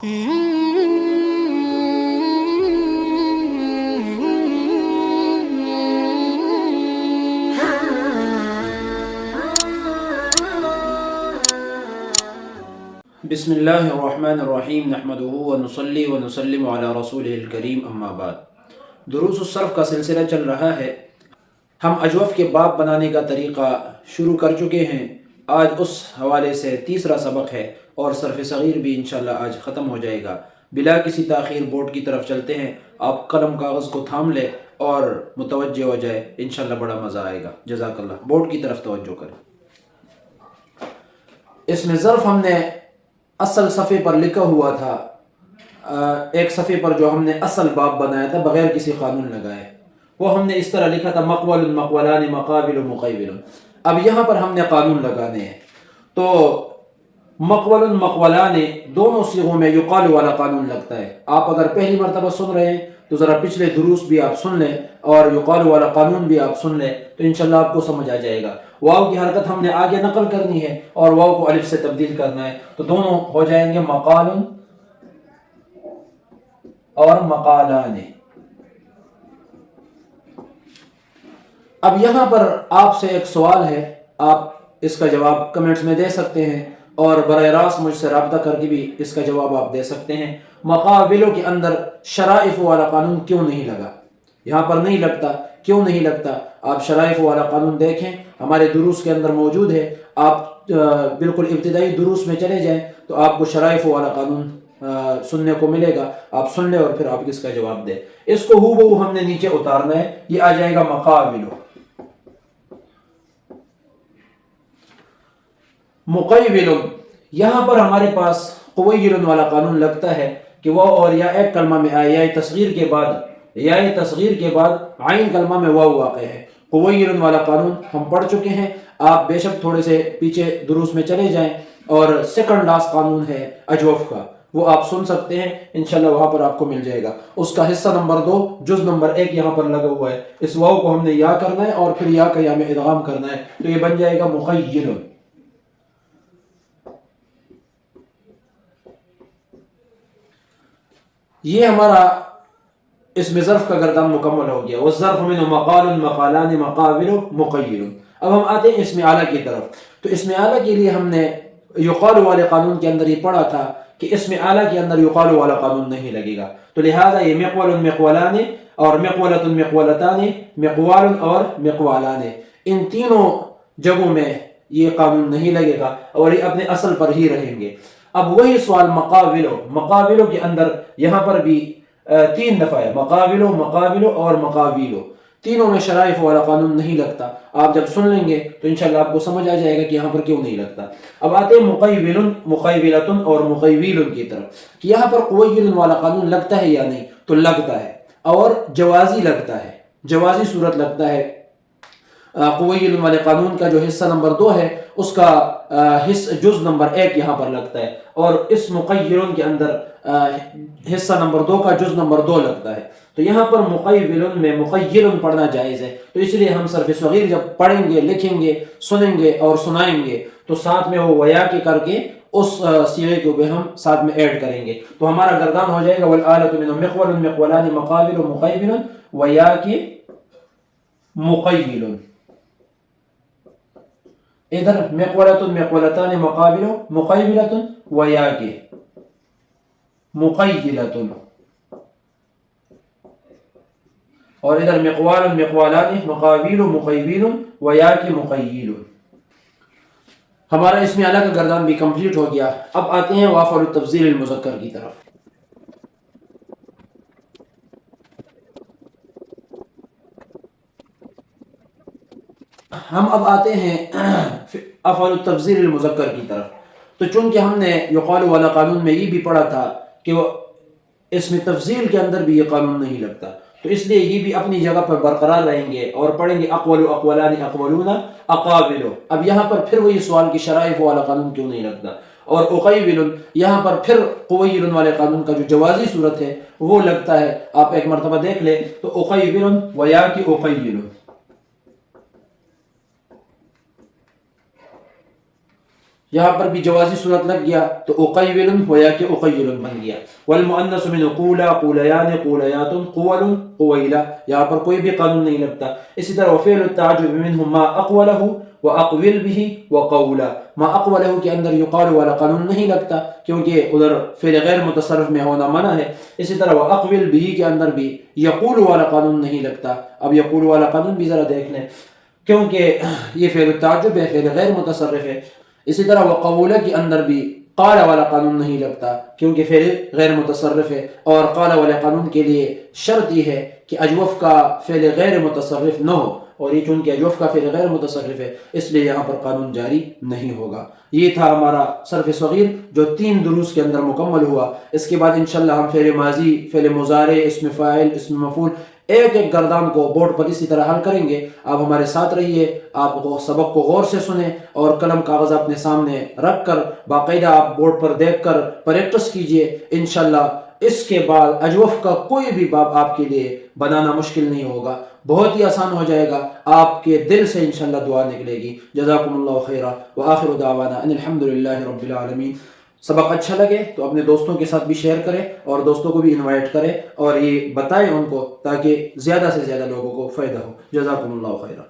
بسم اللہ الرحمن الرحیم نحمدہ ونصلی ونسلم علی رسولہ الکریم اما بعد۔ دروس الصرف کا سلسلہ چل رہا ہے۔ ہم اجوف کے باب بنانے کا طریقہ شروع کر چکے ہیں۔ آج اس حوالے سے تیسرا سبق ہے اور صرف صغیر بھی انشاءاللہ آج ختم ہو جائے گا۔ بلا کسی تاخیر بورڈ کی طرف چلتے ہیں۔ آپ قلم کاغذ کو تھام لیں اور متوجہ ہو جائے، انشاءاللہ بڑا مزہ آئے گا۔ جزاک اللہ۔ بورڈ کی طرف توجہ کریں۔ اس میں ظرف ہم نے اصل صفحے پر لکھا ہوا تھا، ایک صفحے پر جو ہم نے اصل باب بنایا تھا بغیر کسی قانون لگائے، وہ ہم نے اس طرح لکھا تھا مقول مقولان مقابل مقیبل۔ اب یہاں پر ہم نے قانون لگانے ہیں، تو مقول مقولان دونوں صیغوں میں یقال والا قانون لگتا ہے۔ آپ اگر پہلی مرتبہ سن رہے ہیں تو ذرا پچھلے دروس بھی آپ سن لیں اور یقال والا قانون بھی آپ سن لیں تو انشاءاللہ آپ کو سمجھ آ جائے گا۔ واو کی حرکت ہم نے آگے نقل کرنی ہے اور واو کو الف سے تبدیل کرنا ہے، تو دونوں ہو جائیں گے مقال اور مقالان۔ اب یہاں پر آپ سے ایک سوال ہے، آپ اس کا جواب کمنٹس میں دے سکتے ہیں اور براہ راست مجھ سے رابطہ کر کے بھی اس کا جواب آپ دے سکتے ہیں۔ مقابلوں کے اندر شرائف والا قانون کیوں نہیں لگا؟ یہاں پر نہیں لگتا، کیوں نہیں لگتا؟ آپ شرائف والا قانون دیکھیں، ہمارے دروس کے اندر موجود ہے۔ آپ بالکل ابتدائی دروس میں چلے جائیں تو آپ کو شرائف والا قانون سننے کو ملے گا، آپ سن لیں اور پھر آپ اس کا جواب دیں۔ اس کو ہو بہو ہم نے نیچے اتارنا ہے، یہ آ جائے گا مقابلو۔ مقیبل، یہاں پر ہمارے پاس قویل والا قانون لگتا ہے کہ وہ اور یا ایک کلمہ میں آئے، یا تصغیر کے بعد عین کلمہ میں واو واقع ہے۔ قویل والا قانون ہم پڑھ چکے ہیں، آپ بے شک تھوڑے سے پیچھے دروس میں چلے جائیں اور سیکنڈ لاسٹ قانون ہے اجوف کا، وہ آپ سن سکتے ہیں، انشاءاللہ وہاں پر آپ کو مل جائے گا۔ اس کا حصہ نمبر 2 جز نمبر 1 یہاں پر لگا ہوا ہے۔ اس واو کو ہم نے یا کرنا ہے اور پھر یا کا یا میں ادغام کرنا ہے، تو یہ بن جائے گا مقیل۔ یہ ہمارا اس میں ظرف کا گردان مکمل ہو گیا۔ والظرف منه مقال مقالان مقابل مقیل۔ اب ہم آتے ہیں اسم اعلیٰ کی طرف۔ تو اسم اعلیٰ کے لیے ہم نے یقال والے قانون کے اندر یہ پڑھا تھا کہ اسم اعلیٰ کے اندر یقال والا قانون نہیں لگے گا، تو لہٰذا یہ مقول مقولان اور مقولۃ مقولتان، مقوال اور مقوالان، ان تینوں جگہوں میں یہ قانون نہیں لگے گا اور یہ اپنے اصل پر ہی رہیں گے۔ اب وہی سوال مقابلوں کے اندر یہاں پر بھی 3 دفعہ ہے، مقابلو اور مقابلو، تینوں میں شرائف والا قانون نہیں لگتا۔ آپ جب سن لیں گے تو انشاءاللہ آپ کو سمجھ آ جائے گا کہ یہاں پر کیوں نہیں لگتا۔ اب آتے ہیں مقیبل، مقیبلۃ اور مقیبیل کی طرف کہ یہاں پر قویل والا قانون لگتا ہے یا نہیں، تو لگتا ہے اور جوازی لگتا ہے، جوازی صورت لگتا ہے۔ قویل والے قانون کا جو حصہ نمبر 2 ہے اس کا جز نمبر 1 یہاں پر لگتا ہے، اور اس مقیل کے اندر حصہ نمبر 2 کا جز نمبر 2 لگتا ہے۔ تو یہاں پر مقیل میں مقیل پڑھنا جائز ہے، تو اس لیے ہم صرف صغیر جب پڑھیں گے، لکھیں گے، سنیں گے اور سنائیں گے تو ساتھ میں وہ ویا کے کر کے اس صیغے کو بھی ہم ساتھ میں ایڈ کریں گے، تو ہمارا گردان ہو جائے گا والآلۃ منہ مقول مقولان مقابل مقیبل ویا کے مقیل۔ ادھر مقولۃ مقولتان مقابل مقیبلۃ ویا کے مقیلۃ، اور ادھر مقوال مقوالان مقابل مقیبل ویا کے مقیل۔ ہمارا اسم اعلیٰ کا گردان بھی کمپلیٹ ہو گیا۔ اب آتے ہیں وافعل التفضیل المذکر کی طرف۔ ہم اب آتے ہیں افعال التفضیل المذکر کی طرف۔ تو چونکہ ہم نے یقال والا قانون میں یہ بھی پڑھا تھا کہ وہ اسم تفضیل کے اندر بھی یہ قانون نہیں لگتا، تو اس لیے یہ بھی اپنی جگہ پر برقرار رہیں گے اور پڑھیں گے اقول اقولان اقولون اقابل۔ اب یہاں پر پھر وہی سوال کہ شرائف والا قانون کیوں نہیں لگتا، اور اقیبل یہاں پر پھر قویل والے قانون کا جو جوازی صورت ہے وہ لگتا ہے۔ آپ ایک مرتبہ دیکھ لیں تو اقیبل ویا کی اقیل۔ یہاں پر بھی جوازی صورت لگ گیا تو اقیل ہوا کہ اقیل بن گیا. والمؤنث من قولا قولیان قولیات قول قویلا، یہاں پر کوئی بھی قانون نہیں لگتا. اسی طرح وفعل التعجب منه ما اقوله واقول به وقولا، ما اقوله کے اندر یقال والا قانون نہیں لگتا کیونکہ ادھر فعل غیر متصرف میں ہونا منع ہے. اسی طرح واقول به کے اندر بھی یقول والا قانون نہیں لگتا. اب یقول والا قانون بھی ذرا دیکھ لیں کیونکہ یہ فعل التعجب ہے، فعل غیر متصرف ہے. اسی طرح وقولا کے اندر بھی قال والا قانون نہیں لگتا کیونکہ فعل غیر متصرف ہے، اور قال والے قانون کے لیے شرط یہ ہے کہ اجوف کا فعل غیر متصرف نہ ہو، اور یہ چونکہ اجوف کا فعل غیر متصرف ہے اس لیے یہاں پر قانون جاری نہیں ہوگا. یہ تھا ہمارا صرف صغیر جو 3 دروس کے اندر مکمل ہوا. اس کے بعد انشاءاللہ ہم فعل ماضی، فعل مضارع، اسم فاعل، اسم مفعول ایک ایک گردان کو بورڈ پر اسی طرح حل کریں گے. آپ ہمارے ساتھ رہیے، آپ سبق کو غور سے سنیں اور قلم کاغذ اپنے سامنے رکھ کر باقاعدہ آپ بورڈ پر دیکھ کر پریکٹس کیجئے. انشاءاللہ اس کے بعد اجوف کا کوئی بھی باب آپ کے لیے بنانا مشکل نہیں ہوگا، بہت ہی آسان ہو جائے گا. آپ کے دل سے انشاءاللہ دعا نکلے گی. جزاکم اللہ خیرا وآخر دعوانا ان الحمدللہ رب العالمین. سبق اچھا لگے تو اپنے دوستوں کے ساتھ بھی شیئر کریں اور دوستوں کو بھی انوائٹ کریں اور یہ بتائیں ان کو تاکہ زیادہ سے زیادہ لوگوں کو فائدہ ہو. جزاکم اللہ خیرا.